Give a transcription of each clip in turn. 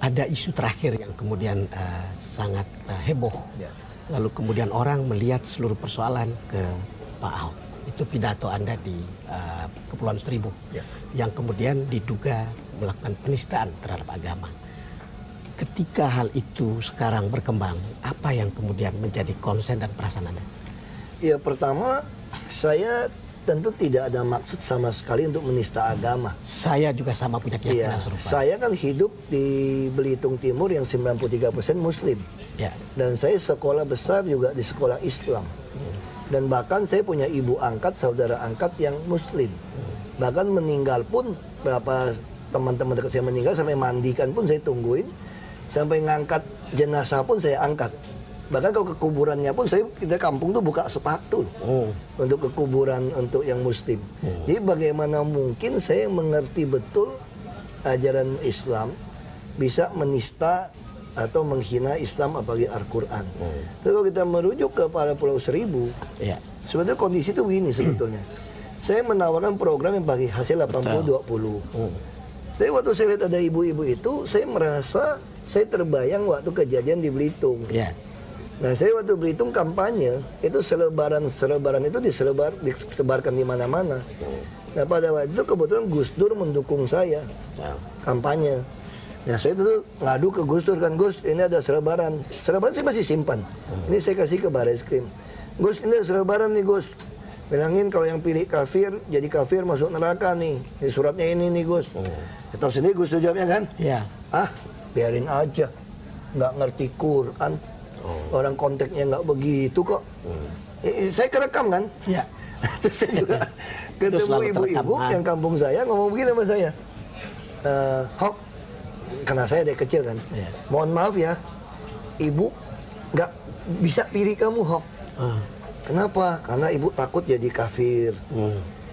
ada isu terakhir yang kemudian sangat heboh. Ya. Lalu kemudian orang melihat seluruh persoalan ke Pak Ahok. Itu pidato Anda di Kepulauan Seribu, Ya. yang kemudian diduga melakukan penistaan terhadap agama. Ketika hal itu sekarang berkembang, apa yang kemudian menjadi konsen dan perasaan Anda? Ya, pertama, saya tentu tidak ada maksud sama sekali untuk menista agama. Saya juga sama punya Iya, keyakinan serupa. saya kan hidup di Belitung Timur yang 93% Muslim. Ya. Dan saya sekolah besar juga di sekolah Islam. Dan bahkan saya punya ibu angkat, saudara angkat yang Muslim. Bahkan meninggal pun, berapa teman-teman dekat saya meninggal, sampai mandikan pun saya tungguin. Sampai ngangkat jenazah pun saya angkat. Bahkan kalau ke kuburannya pun, kita kampung tuh buka sepatu untuk ke kuburan untuk yang Muslim. Jadi bagaimana mungkin saya mengerti betul ajaran Islam bisa menista atau menghina Islam apalagi Al-Quran. Tapi kalau kita merujuk ke para Pulau Seribu, Ya. sebetulnya kondisi itu begini sebetulnya. Saya menawarkan program yang bagi hasil 80-20. Tapi waktu saya lihat ada ibu-ibu itu, saya merasa, saya terbayang waktu kejadian di Belitung. Ya. Nah, saya waktu Belitung kampanye, itu selebaran itu disebarkan di mana-mana. Nah, pada waktu itu kebetulan Gus Dur mendukung saya kampanye. Nah, saya itu ngadu ke Gus Dur kan, Gus, ini ada selebaran. Selebaran saya masih simpan. Ini saya kasih ke Barreskrim. Gus, ini ada selebaran nih, Gus. Bilangin kalau yang pilih kafir, jadi kafir masuk neraka nih. Ini suratnya ini nih, Gus. Tahu sendiri Gus Dur jawabnya kan? Ya. Ah, biarin aja. Nggak ngerti Quran. Orang konteksnya nggak begitu kok. Saya kerekam kan? Ya. Terus saya juga Terus ketemu lalu ibu-ibu terekam, yang kampung saya ngomong begini sama saya. Hok, karena saya dari kecil kan. Ya. Mohon maaf ya, ibu nggak bisa pilih kamu, Hok. Kenapa? Karena ibu takut jadi kafir.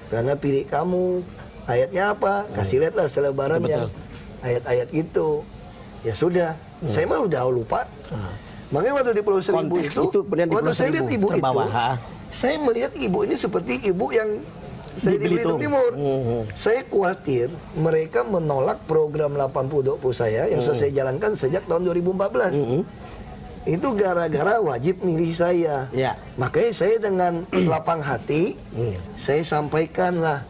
Karena pilih kamu. Ayatnya apa? Kasih lihat lah selebaran yang ayat-ayat itu. Ya sudah, saya mah udah lupa. Makanya waktu di Pulau Seribu Konteks itu kemudian di waktu Pulau saya lihat Seribu ibu terbawa, itu, saya melihat ibu ini seperti ibu yang saya di Belitung Timur. Saya khawatir mereka menolak program 80-20 saya yang sudah saya jalankan sejak tahun 2014. Itu gara-gara wajib milih saya. Ya. Makanya saya dengan lapang hati, saya sampaikanlah.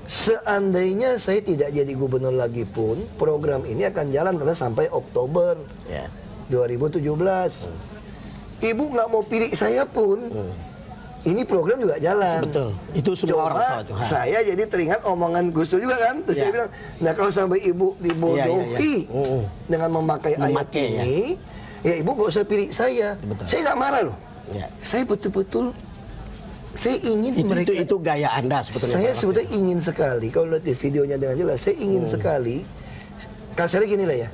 Seandainya saya tidak jadi gubernur lagi pun, program ini akan jalan terus sampai Oktober 2017. Ibu nggak mau pilih saya pun, ini program juga jalan. Betul. Itu semua orang tahu itu. Saya jadi teringat omongan Gus Dur juga kan. Terus saya bilang, nah kalau sampai ibu dibodohi dengan memakai ayat ini, ya ibu nggak usah pilih saya. Betul. Saya nggak marah loh. Ya. Saya betul-betul, saya ingin mereka. Itu gaya Anda sebetulnya. Saya sebetulnya ingin sekali, kalau lihat di videonya dengan jelas, saya ingin sekali, kasarnya gini lah ya,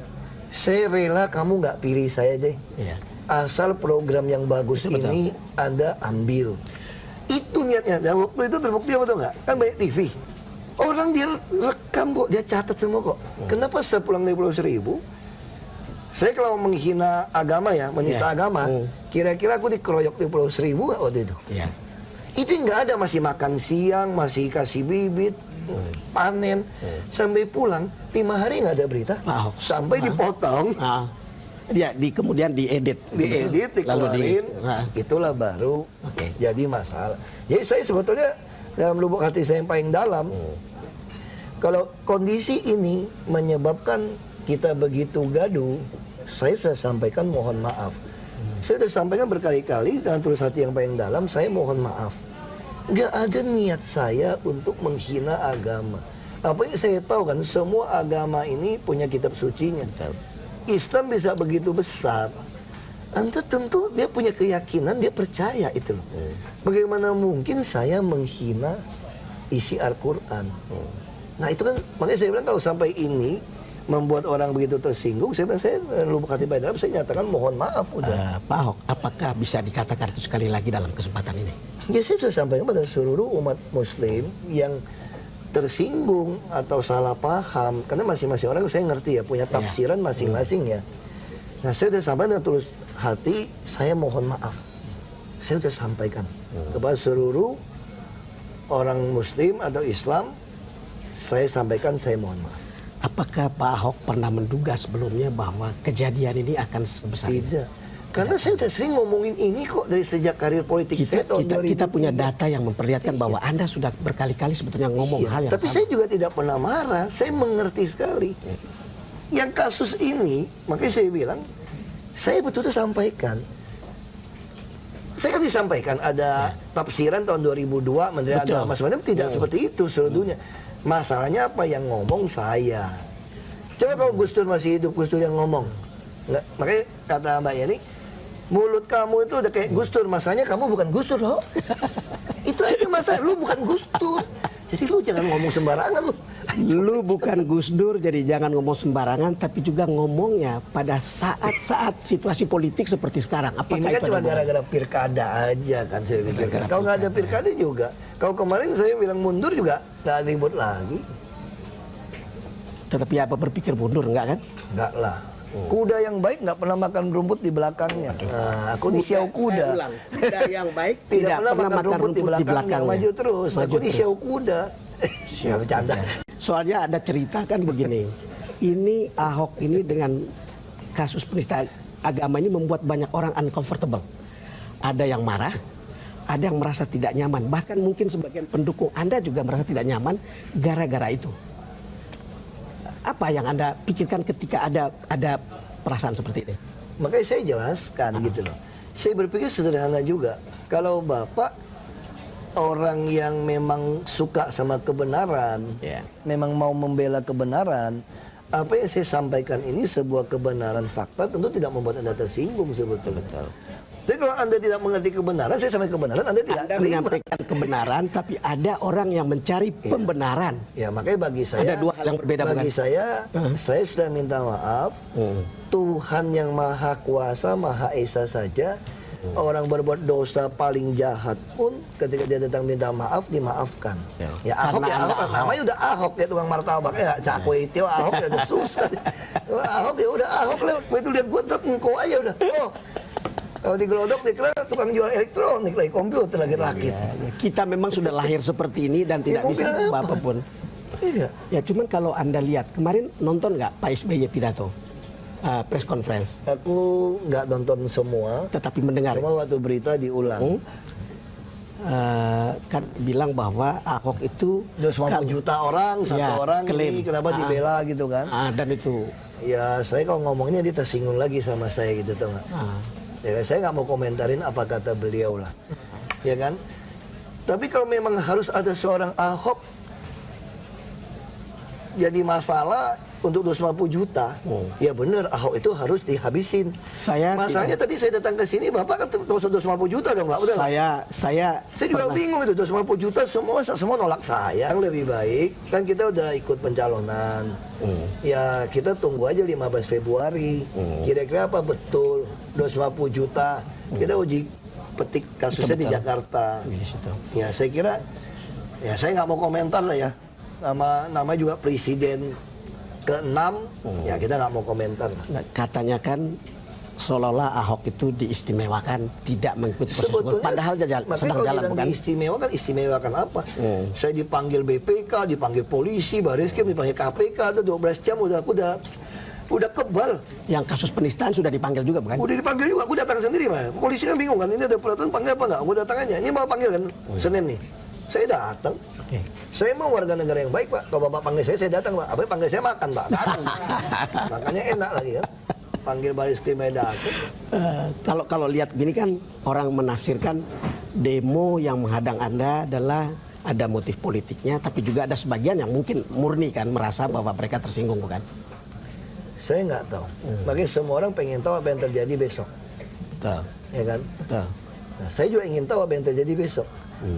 saya rela kamu nggak pilih saya deh. Ya. Asal program yang bagus Itu betul. ini Anda ambil. Itu niatnya. Dan waktu itu terbukti apa tuh nggak? Kan banyak TV. Orang dia rekam kok, dia catat semua kok. Kenapa setelah pulang dari Pulau Seribu, saya kalau menghina agama ya, menista agama, kira-kira aku dikeroyok di Pulau Seribu nggak waktu itu? Ya. Itu nggak ada, masih makan siang, masih kasih bibit, panen. Sampai pulang, 5 hari nggak ada berita. Sampai dipotong. Dia kemudian diedit, dikeluarin, itulah baru jadi masalah. Jadi saya sebetulnya dalam lubuk hati saya yang paling dalam, kalau kondisi ini menyebabkan kita begitu gaduh, saya sudah sampaikan mohon maaf. Saya sudah sampaikan berkali-kali dengan tulus hati yang paling dalam, saya mohon maaf. Nggak ada niat saya untuk menghina agama. Apalagi saya tahu kan semua agama ini punya kitab sucinya. Islam bisa begitu besar, Anda tentu dia punya keyakinan, dia percaya itu loh. Bagaimana mungkin saya menghina isi Al-Quran? Nah itu kan, makanya saya bilang kalau sampai ini membuat orang begitu tersinggung, saya bilang, saya lubuk hati baik dalam, saya nyatakan mohon maaf udah. Pak Ahok, apakah bisa dikatakan itu sekali lagi dalam kesempatan ini? Ya saya sudah sampaikan pada seluruh umat Muslim yang tersinggung atau salah paham, karena masing-masing orang saya ngerti ya punya tafsiran masing-masing ya. Nah saya sudah sampaikan dengan tulus hati, saya mohon maaf. Saya sudah sampaikan kepada seluruh orang Muslim atau Islam, saya sampaikan saya mohon maaf. Apakah Pak Ahok pernah menduga sebelumnya bahwa kejadian ini akan sebesar ini? Tidak. Karena saya sudah sering ngomongin ini kok dari sejak karir politik saya tahun 2000. Kita punya data yang memperlihatkan bahwa Anda sudah berkali-kali sebetulnya ngomong hal yang tapi sama. saya juga tidak pernah marah. Saya mengerti sekali. Yang kasus ini, makanya saya bilang, saya betul-betul sampaikan. Saya kan disampaikan ada tafsiran tahun 2002 Menteri Agama sebenarnya tidak seperti itu seluruh dunia. Masalahnya apa yang ngomong saya. Coba kalau Gus Dur masih hidup, Gus Dur yang ngomong. Nggak, makanya kata Mbak Yani, mulut kamu itu udah kayak Gus Dur, masalahnya kamu bukan Gus Dur loh. Itu aja masalah, lu bukan Gus Dur. Jadi lu jangan ngomong sembarangan lu. Lu bukan Gus Dur, jadi jangan ngomong sembarangan, tapi juga ngomongnya pada saat-saat situasi politik seperti sekarang. Apakah ini kan cuma gara-gara pilkada aja kan saya pikirkan. Kalau nggak ada pilkada juga, kalau kemarin saya bilang mundur juga nggak ribut lagi. Tetapi apa berpikir mundur enggak kan? Enggak lah. Kuda yang baik nggak pernah makan rumput di belakangnya. Nah, aku di siau kuda. Kuda yang baik tidak pernah makan rumput di belakangnya. Maju terus. Aku di siau kuda. Siap bercanda. Soalnya ada cerita kan begini. Ini Ahok ini dengan kasus penista agama ini membuat banyak orang uncomfortable. Ada yang marah, ada yang merasa tidak nyaman. Bahkan mungkin sebagian pendukung Anda juga merasa tidak nyaman gara-gara itu. Apa yang Anda pikirkan ketika ada perasaan seperti ini? Makanya saya jelaskan gitu loh. Saya berpikir sederhana juga. Kalau Bapak orang yang memang suka sama kebenaran, memang mau membela kebenaran, apa yang saya sampaikan ini sebuah kebenaran fakta tentu tidak membuat Anda tersinggung sebetulnya. Jadi kalau Anda tidak mengerti kebenaran, saya sampai kebenaran, Anda tidak Anda terima. menyampaikan kebenaran, tapi ada orang yang mencari pembenaran. Ya makanya bagi saya, ada dua hal yang berbeda. Bagi saya sudah minta maaf. Tuhan yang Maha Kuasa, Maha Esa saja, orang berbuat dosa paling jahat pun ketika dia datang minta maaf, dimaafkan. Ya Ahok ya Ahok, namanya udah Ahok ya, tukang martabak ya, cakwe itu Ahok ya udah susah. Ahok ya udah Ahok lah, begitu lihat gua truk engkau aja udah. Oh, kalau digelodok dikira tukang jual elektronik lagi, komputer lagi rakit. Kita memang sudah lahir seperti ini dan tidak bisa berubah apapun. Iya. Ya cuman kalau Anda lihat kemarin nonton nggak Pak SBY pidato press conference? Aku nggak nonton semua. Tetapi mendengar. Cuma waktu berita diulang. Kan bilang bahwa Ahok itu 250 juta orang, satu orang klaim. Ini kenapa dibela gitu kan? Dan itu. Ya saya kalau ngomongnya dia tersinggung lagi sama saya gitu tuh nggak. Ya, saya nggak mau komentarin apa kata beliau lah, ya kan? Tapi kalau memang harus ada seorang Ahok jadi masalah untuk 250 juta, ya benar Ahok itu harus dihabisin. Masalahnya tadi saya datang ke sini, Bapak kan 250 juta dong, nggak? Saya juga bingung itu 250 juta semua nolak saya. Yang lebih baik kan kita udah ikut pencalonan. Ya kita tunggu aja 15 Februari. Kira-kira apa betul 250 juta? Kita uji petik kasusnya di Jakarta. Ya saya kira, ya saya nggak mau komentar lah ya. Nama juga presiden ke-6, ya kita nggak mau komentar. Katanya kan seolah-olah Ahok itu diistimewakan, tidak mengikuti proses. Padahal sedang jalan, bukan? Istimewakan apa? Saya dipanggil BPK, dipanggil polisi, Baris Krim, dipanggil KPK, itu 12 jam udah kebal. Yang kasus penistaan sudah dipanggil juga, bukan? Udah dipanggil juga, aku datang sendiri, Pak. Polisi kan bingung kan, ini ada peraturan panggil apa nggak? Aku datang aja, ini mau panggil kan, Senin nih. Saya datang. Saya mau warga negara yang baik, Pak. Kalau Bapak panggil saya datang, Pak. Abang panggil saya makan, Pak. Datang. Makanya enak lagi ya. Panggil Baris Krim datang. Kalau lihat gini kan orang menafsirkan demo yang menghadang Anda adalah ada motif politiknya, tapi juga ada sebagian yang mungkin murni kan merasa bahwa mereka tersinggung, bukan? Saya nggak tahu. Makanya semua orang pengen tahu apa yang terjadi besok. Betul. Ya kan? Betul. Nah, saya juga ingin tahu apa yang terjadi besok.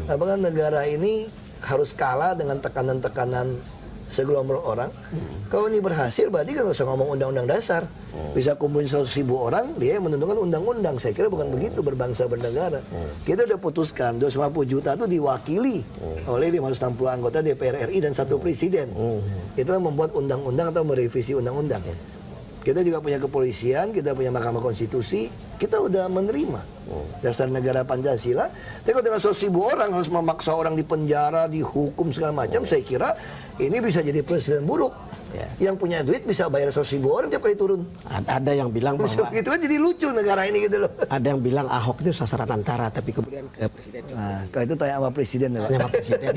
Apakah negara ini harus kalah dengan tekanan-tekanan segelombol orang? Kalau ini berhasil berarti kan nggak usah ngomong undang-undang dasar. Bisa kumpulin 100.000 orang, dia yang menentukan undang-undang. Saya kira bukan begitu berbangsa bernegara. Kita udah putuskan 250 juta itu diwakili oleh 560 anggota DPR RI dan 1 presiden. Itulah membuat undang-undang atau merevisi undang-undang. Kita juga punya kepolisian, kita punya Mahkamah Konstitusi, kita udah menerima dasar negara Pancasila. Tapi kalau dengan 100.000 orang harus memaksa orang di penjara, dihukum segala macam, saya kira ini bisa jadi presiden buruk. Yang punya duit bisa bayar 100.000 orang tiap kali turun. Ada yang bilang bahwa Gitu kan jadi lucu negara ini gitu loh. ada yang bilang Ahok itu sasaran antara, tapi kemudian ke Presiden Jokowi. Nah, kalau itu tanya sama presiden ya, Pak. Sama Presiden.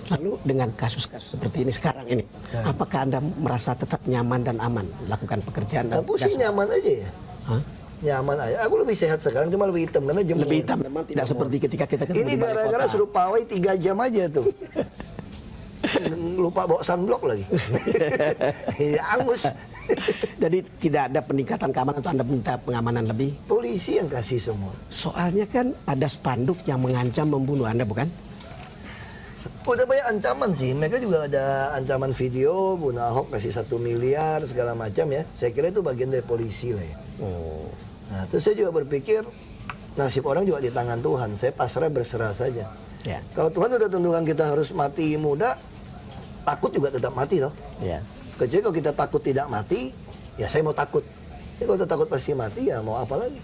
Lalu dengan kasus-kasus seperti ini sekarang ini, apakah Anda merasa tetap nyaman dan aman lakukan pekerjaan? Aku sih nyaman aja ya. Hah? Nyaman aja. Aku lebih sehat sekarang, cuma lebih hitam karena jemur. Lebih hitam, memang tidak seperti ketika kita ketemu Ini di balai gara-gara kota. suruh pawai 3 jam aja tuh. Lupa bawa sunblock lagi. Angus. Jadi tidak ada peningkatan keamanan atau Anda minta pengamanan lebih? Polisi yang kasih semua. Soalnya kan ada spanduk yang mengancam membunuh Anda, bukan? Udah banyak ancaman sih. Mereka juga ada ancaman video, bunuh Ahok kasih 1 miliar segala macam ya. Saya kira itu bagian dari polisi lah ya. Nah, terus saya juga berpikir nasib orang juga di tangan Tuhan. Saya pasrah berserah saja. Ya. Kalau Tuhan udah tentukan kita harus mati muda, takut juga tetap mati loh. Ya. Kecuali kalau kita takut tidak mati, ya saya mau takut. Tapi kalau kita takut pasti mati, ya mau apa lagi?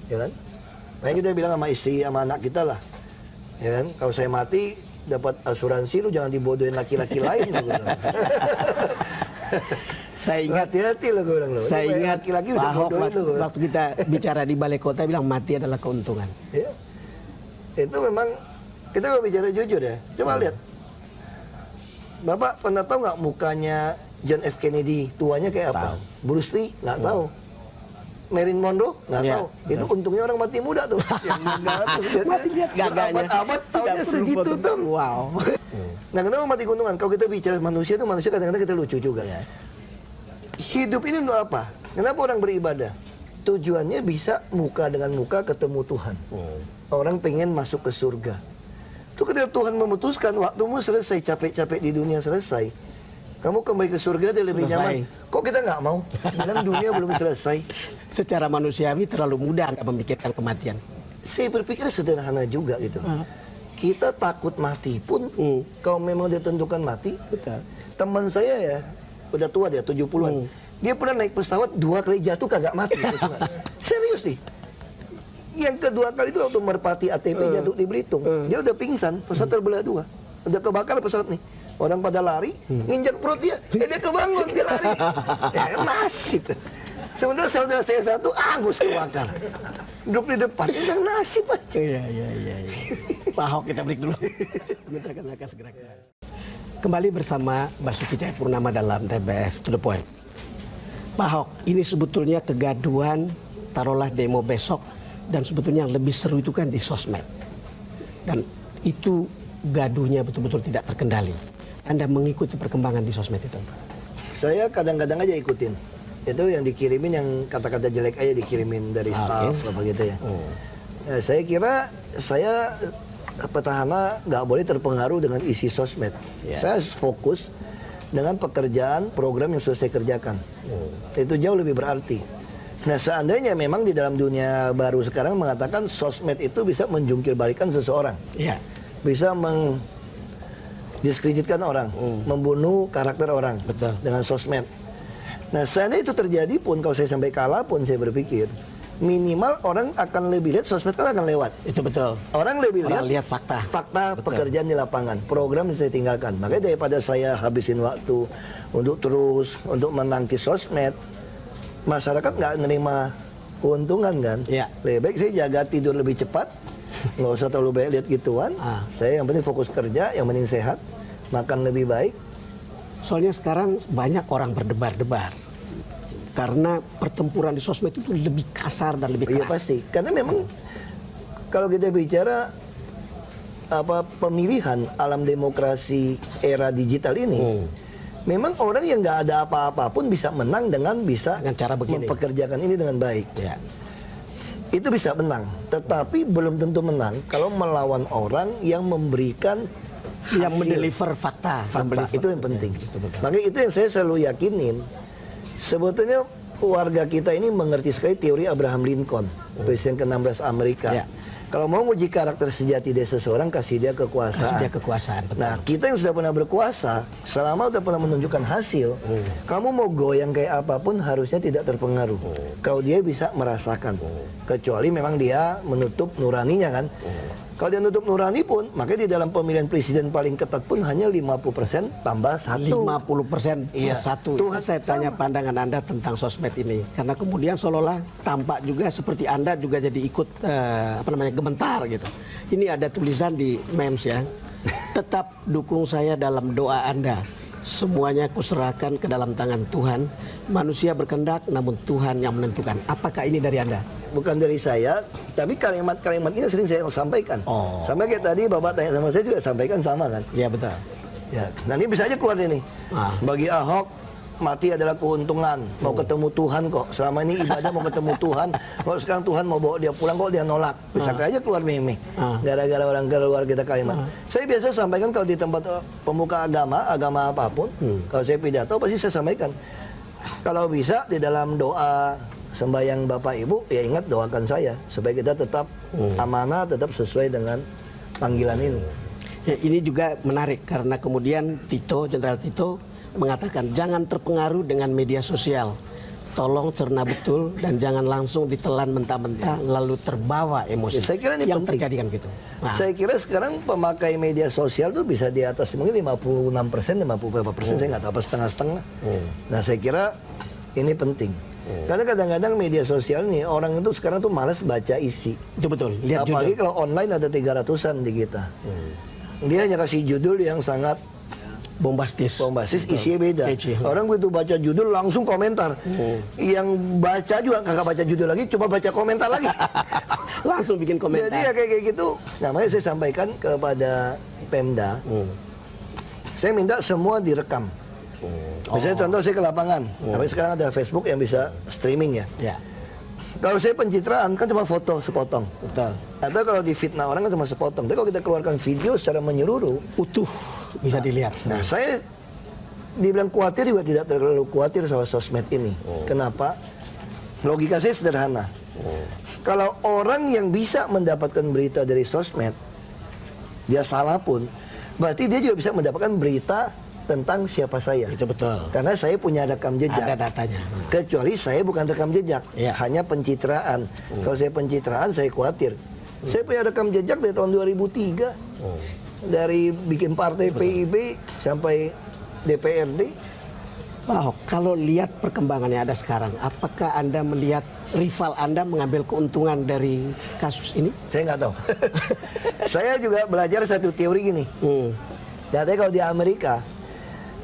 Ya kan? Makanya kita bilang sama istri, sama anak kita lah. Ya kan? Kalau saya mati, dapat asuransi, lu jangan dibodohin laki-laki lain. Saya ingat, Hati-hati loh gue bilang loh. saya ingat Laki-laki bisa Pak Ahok bodohin waktu, loh. waktu kita bicara di balai kota bilang mati adalah keuntungan. Ya. Itu memang, kita kalau bicara jujur ya, coba lihat. Bapak pernah tahu nggak mukanya John F. Kennedy tuanya kayak apa? Tahu. Bruce Lee nggak tahu. Marilyn Monroe nggak Ya, tahu. Itu untungnya orang mati muda tuh. Yang gagah tuh, Masih lihat gagahnya. Abad-abad Tidak tahunnya perlu segitu foto. tuh. Wow. Nah, kenapa mati keuntungan? Kalau kita bicara manusia tuh manusia kadang-kadang kita lucu juga. Ya. Hidup ini untuk apa? Kenapa orang beribadah? Tujuannya bisa muka dengan muka ketemu Tuhan. Orang pengen masuk ke surga. Itu ketika Tuhan memutuskan waktumu selesai, capek-capek di dunia selesai, kamu kembali ke surga dia lebih Selesai. nyaman. Kok kita nggak mau? Bilang dunia belum selesai. Secara manusiawi terlalu mudah Anda memikirkan kematian. Saya berpikir sederhana juga gitu. Kita takut mati pun, kalau memang ditentukan mati, Betul. teman saya ya, udah tua dia, 70-an. Dia pernah naik pesawat 2 kali jatuh kagak mati. Gitu kan. Serius nih. Yang kedua kali itu waktu merpati ATP jatuh di Belitung. Dia udah pingsan, pesawat terbelah 2. Udah kebakar pesawat nih. Orang pada lari, nginjak perut dia. Dia kebangun, dia lari. Nasib. Sementara saudara saya satu, angus kebakar. Duduk di depan, ini yang nasib aja. Iya. Pak Ahok, kita break dulu. Kita akan segera kembali. Kembali bersama Basuki Cahayapurnama dalam TBS To The Point. Pak Ahok, ini sebetulnya kegaduhan, taruhlah demo besok, dan sebetulnya yang lebih seru itu kan di sosmed. Dan itu gaduhnya betul-betul tidak terkendali. Anda mengikuti perkembangan di sosmed itu? Saya kadang-kadang aja ikutin. Itu yang dikirimin yang kata-kata jelek aja dikirimin dari staff apa gitu ya. Ya, saya kira saya petahana nggak boleh terpengaruh dengan isi sosmed. Saya harus fokus dengan pekerjaan program yang sudah saya kerjakan. Itu jauh lebih berarti. Nah, seandainya memang di dalam dunia baru sekarang mengatakan sosmed itu bisa menjungkir balikan seseorang. Iya. Bisa mendiskreditkan orang, membunuh karakter orang. Betul. Dengan sosmed. Nah, seandainya itu terjadi pun, kalau saya sampai kalah pun, saya berpikir minimal orang akan lebih lihat, sosmed kan akan lewat. Itu betul. Orang lebih Orang lihat lihat fakta. Betul. pekerjaan di lapangan, program yang saya tinggalkan. Makanya daripada saya habisin waktu untuk menangkis sosmed, masyarakat nggak nerima keuntungan kan. Iya. Lebih baik saya jaga tidur lebih cepat, nggak usah terlalu banyak lihat gituan. Saya yang penting fokus kerja, yang penting sehat, makan lebih baik. Soalnya sekarang banyak orang berdebar-debar. Karena pertempuran di sosmed itu lebih kasar dan lebih keras. Iya pasti, karena memang kalau kita bicara pemilihan alam demokrasi era digital ini, memang orang yang nggak ada apa-apa pun bisa menang dengan cara begini. mempekerjakan ini dengan baik. Ya. Itu bisa menang, tetapi belum tentu menang kalau melawan orang yang memberikan Yang hasil. mendeliver fakta. Itu yang penting. Betul. Makanya itu yang saya selalu yakinin. Sebetulnya warga kita ini mengerti sekali teori Abraham Lincoln, Presiden ke-16 Amerika. Ya. Kalau mau uji karakter sejati dari seseorang, kasih dia kekuasaan. Kasih dia kekuasaan, betul. Nah, kita yang sudah pernah berkuasa, selama sudah pernah menunjukkan hasil, kamu mau goyang kayak apapun harusnya tidak terpengaruh. Kalau dia bisa merasakan. Kecuali memang dia menutup nuraninya kan. Kalau dia nutup nurani pun, makanya di dalam pemilihan presiden paling ketat pun hanya 50% tambah 1. 50% Iya. satu. Tuhan Saya tanya pandangan Anda tentang sosmed ini, karena kemudian seolah-olah tampak juga seperti Anda juga jadi ikut gementar gitu. Ini ada tulisan di memes ya. Tetap dukung saya dalam doa Anda. Semuanya kuserahkan ke dalam tangan Tuhan. Manusia berkehendak, namun Tuhan yang menentukan. Apakah ini dari Anda? Bukan dari saya, tapi kalimat-kalimat ini sering saya sampaikan. Sampai kayak tadi Bapak tanya sama saya juga sampaikan sama kan? Iya betul. Ya, nah ini bisa aja keluar ini. Bagi Ahok, mati adalah keuntungan. Mau ketemu Tuhan kok. Selama ini ibadah mau ketemu Tuhan. Kalau sekarang Tuhan mau bawa dia pulang kok dia nolak. Bisa aja keluar meme. Gara-gara orang keluar kita kalimat. Saya biasa sampaikan kalau di tempat pemuka agama apapun. Kalau saya pidato pasti saya sampaikan. Kalau bisa di dalam doa sembahyang Bapak Ibu, ya ingat doakan saya supaya kita tetap amanah, tetap sesuai dengan panggilan ini. Ya, ini juga menarik karena kemudian Jenderal Tito mengatakan jangan terpengaruh dengan media sosial. Tolong cerna betul dan jangan langsung ditelan mentah-mentah lalu terbawa emosi. Ya, saya kira ini yang penting. terjadi kan gitu. Saya kira sekarang pemakai media sosial tuh bisa di atas mungkin 56%, 50%, saya nggak tahu apa setengah-setengah. Nah saya kira ini penting. Karena kadang-kadang media sosial nih orang itu sekarang tuh malas baca isi. Itu betul. Lihat Apalagi judul. kalau online ada 300-an di kita. Dia hanya kasih judul yang sangat Bombastis. isinya beda. Orang begitu baca judul langsung komentar. Yang baca juga kagak baca judul lagi, cuma baca komentar lagi. Langsung bikin komentar. Jadi ya kayak gitu. Namanya saya sampaikan kepada Pemda. Saya minta semua direkam. Misalnya contoh saya ke lapangan. Tapi sekarang ada Facebook yang bisa streaming ya. Ya. Kalau saya pencitraan kan cuma foto sepotong. Betul. Atau kalau difitnah orang kan cuma sepotong. Tapi kalau kita keluarkan video secara menyeluruh, Utuh bisa dilihat. nah saya dibilang khawatir juga tidak terlalu khawatir soal sosmed ini. Kenapa? Logika saya sederhana. Kalau orang yang bisa mendapatkan berita dari sosmed, dia salah pun, berarti dia juga bisa mendapatkan berita tentang siapa saya. Itu betul. Karena saya punya rekam jejak. Ada datanya. Kecuali saya bukan rekam jejak, Ya. hanya pencitraan. Kalau saya pencitraan, saya khawatir. Saya punya rekam jejak dari tahun 2003. Dari bikin partai PIB sampai DPRD. Pak Ahok, kalau lihat perkembangannya ada sekarang, apakah Anda melihat rival Anda mengambil keuntungan dari kasus ini? Saya nggak tahu. Saya juga belajar satu teori gini. Katanya kalau di Amerika,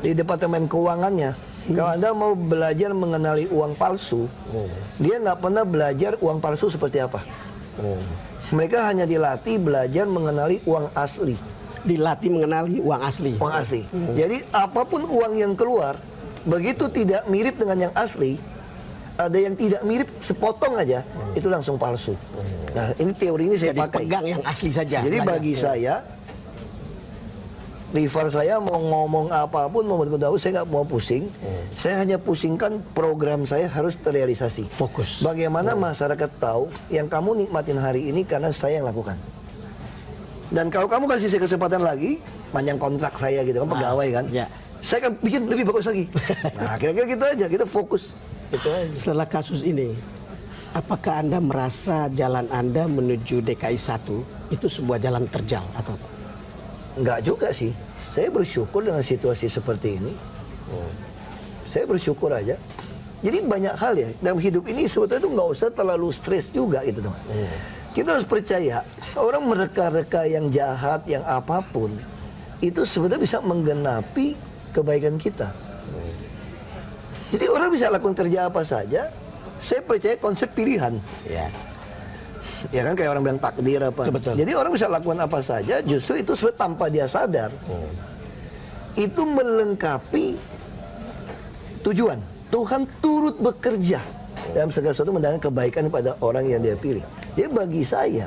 di Departemen Keuangannya, kalau Anda mau belajar mengenali uang palsu, dia nggak pernah belajar uang palsu seperti apa. Mereka hanya dilatih belajar mengenali uang asli. Dilatih mengenali uang asli. Uang asli. Jadi apapun uang yang keluar, begitu tidak mirip dengan yang asli, ada yang tidak mirip sepotong aja, itu langsung palsu. Nah ini teori ini saya Jadi pakai. pegang yang asli saja. Jadi Belajar. bagi saya, rival saya mau ngomong apapun, mau tahu, saya nggak mau pusing. Saya hanya pusingkan program saya harus terrealisasi. Fokus. Bagaimana masyarakat tahu yang kamu nikmatin hari ini karena saya yang lakukan. Dan kalau kamu kasih saya kesempatan lagi, panjang kontrak saya gitu kan, pegawai kan, ya. saya akan bikin lebih bagus lagi. Nah kira-kira gitu aja, kita fokus. Gitu aja. Setelah kasus ini, apakah Anda merasa jalan Anda menuju DKI 1 itu sebuah jalan terjal atau apa? Enggak juga sih. Saya bersyukur dengan situasi seperti ini. Saya bersyukur aja. Jadi banyak hal ya dalam hidup ini sebetulnya itu nggak usah terlalu stres juga gitu teman. Kita harus percaya orang mereka-reka yang jahat, yang apapun itu sebetulnya bisa menggenapi kebaikan kita. Jadi orang bisa lakukan kerja apa saja. Saya percaya konsep pilihan. Ya. Ya kan kayak orang bilang takdir apa. Betul. Jadi orang bisa lakukan apa saja, justru itu sebetulnya tanpa dia sadar. Itu melengkapi tujuan. Tuhan turut bekerja dalam segala sesuatu mendatangkan kebaikan pada orang yang dia pilih. Jadi bagi saya,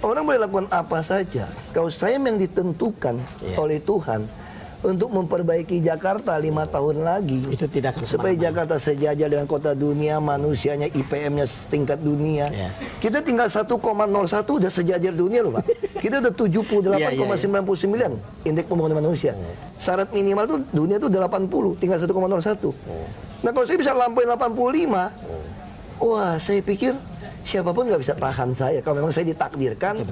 orang boleh lakukan apa saja. Kalau saya yang ditentukan oleh Tuhan untuk memperbaiki Jakarta 5 tahun lagi, Itu tidak akan supaya Jakarta sejajar dengan kota dunia, manusianya IPM-nya setingkat dunia. Kita tinggal 1,01 udah sejajar dunia loh Pak. Kita udah 78,99 indeks pembangunan manusia. Syarat minimal tuh dunia tuh 80, tinggal 1,01. Nah kalau saya bisa lampaui 85, wah saya pikir siapapun nggak bisa tahan saya. Kalau memang saya ditakdirkan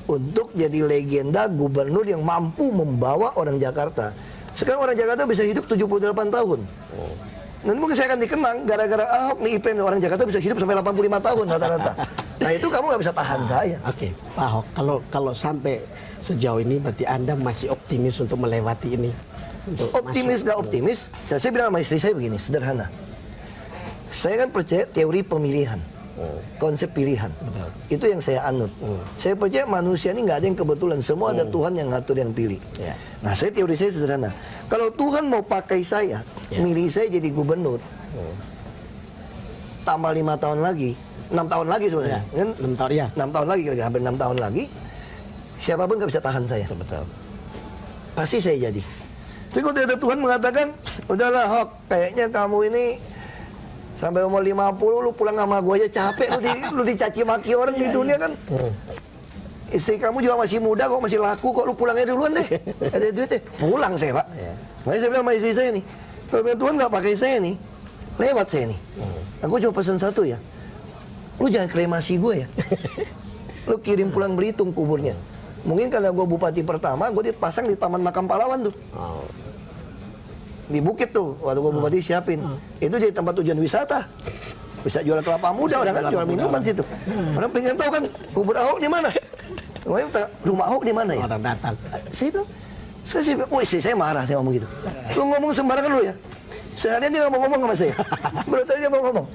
untuk jadi legenda gubernur yang mampu membawa orang Jakarta. Sekarang orang Jakarta bisa hidup 78 tahun. Nanti mungkin saya akan dikenang gara-gara Ahok nih IPM orang Jakarta bisa hidup sampai 85 tahun rata-rata. Nah itu kamu nggak bisa tahan saya. Oke, Pak Ahok, kalau sampai sejauh ini berarti Anda masih optimis untuk melewati ini? Untuk Optimis nggak optimis? Saya bilang sama istri saya begini, sederhana. Saya kan percaya teori pemilihan. Konsep pilihan. Betul. Itu yang saya anut. Saya percaya manusia ini nggak ada yang kebetulan. Semua ada Tuhan yang ngatur, yang pilih. Ya. Nah, teori saya sederhana. Kalau Tuhan mau pakai saya, milih saya jadi gubernur, tambah 5 tahun lagi, 6 tahun lagi sebenarnya. Ya. Kan? 6 tahun ya. 6 tahun lagi, kira-kira hampir 6 tahun lagi. Siapapun nggak bisa tahan saya. Betul. Pasti saya jadi. Tapi kalau ada Tuhan mengatakan, udahlah Hok, kayaknya kamu ini sampai umur 50 lu pulang sama gua aja capek, lu dicaci maki orang di dunia kan. Istri kamu juga masih muda kok, masih laku kok, lu pulangnya duluan deh. Ada duit deh. Pulang saya, Pak. Makanya saya bilang sama istri saya nih, kalau Tuhan nggak pakai saya nih, lewat saya nih. Aku cuma pesan satu ya, lu jangan kremasi gue ya. Lu kirim pulang Belitung kuburnya. Mungkin karena gue bupati pertama, gue dipasang di Taman Makam Pahlawan tuh. Di bukit tuh, waktu gue bupati siapin. Itu jadi tempat tujuan wisata. Bisa jual kelapa muda, orang kan jual minuman situ. Orang pengen tahu kan, kubur Ahok di mana? Rumah Ahok di mana ya? Orang datang. Saya bilang, istri saya marah dia ngomong gitu. Lu ngomong sembarangan lu ya? Seharian dia nggak mau ngomong sama saya. Berarti dia mau ngomong.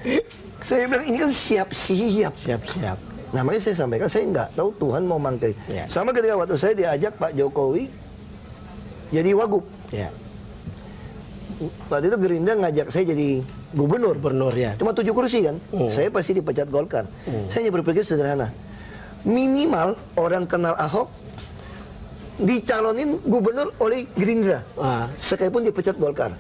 Saya bilang, ini kan siap-siap. Siap-siap. Nah, makanya saya sampaikan, saya nggak tahu Tuhan mau manggil. Ya. Sama ketika waktu saya diajak Pak Jokowi jadi wagub. Ya. Waktu itu Gerindra ngajak saya jadi gubernur. Gubernur ya. Cuma 7 kursi kan. Saya pasti dipecat Golkar. Saya hanya berpikir sederhana. Minimal orang kenal Ahok dicalonin gubernur oleh Gerindra. Sekalipun dipecat Golkar.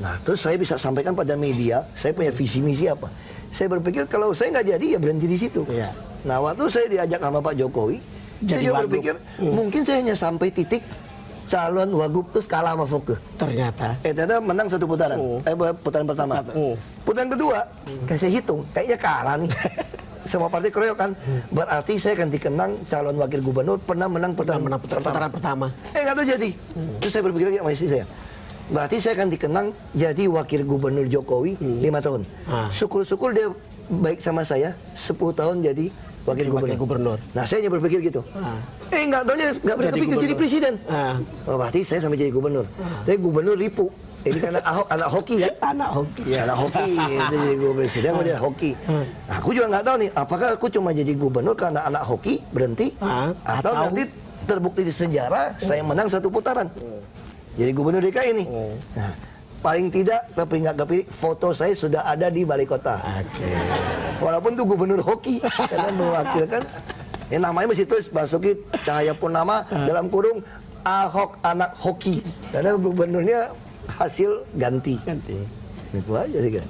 Nah, terus saya bisa sampaikan pada media, saya punya visi misi apa. Saya berpikir kalau saya nggak jadi ya berhenti di situ. Iya. Nah, waktu saya diajak sama Pak Jokowi, saya juga berpikir mungkin saya hanya sampai titik calon wagub terus kalah sama Foke. Ternyata. Ternyata menang 1 putaran. Putaran pertama. Putaran kedua, kayak saya hitung, kayaknya kalah nih. Semua partai keroyok kan. Berarti saya akan dikenang calon wakil gubernur pernah menang putaran pertama. Nggak tahu jadi. Terus saya berpikir lagi sama istri saya. Berarti saya akan dikenang jadi wakil gubernur Jokowi 5 tahun. Syukur-syukur dia baik sama saya 10 tahun jadi wakil gubernur. Nah, saya hanya berpikir gitu. Nggak tahu nggak berpikir jadi presiden. Berarti saya sampai jadi gubernur. Saya gubernur Ripu. Ini karena Ahok anak hoki kan? Anak hoki. Ya, anak hoki. Jadi gue presiden, gue jadi hoki. Nah, aku juga nggak tahu nih, apakah aku cuma jadi gubernur karena anak hoki berhenti, atau nanti terbukti di sejarah saya menang 1 putaran. Jadi gubernur DKI ini. Nah, paling tidak tapi nggak kepilih, foto saya sudah ada di balai kota. Walaupun tuh gubernur hoki, karena mewakilkan. Namanya masih tulis Basuki Cahayapurnama dalam kurung Ahok anak hoki. Karena gubernurnya hasil ganti. Itu aja sih kan.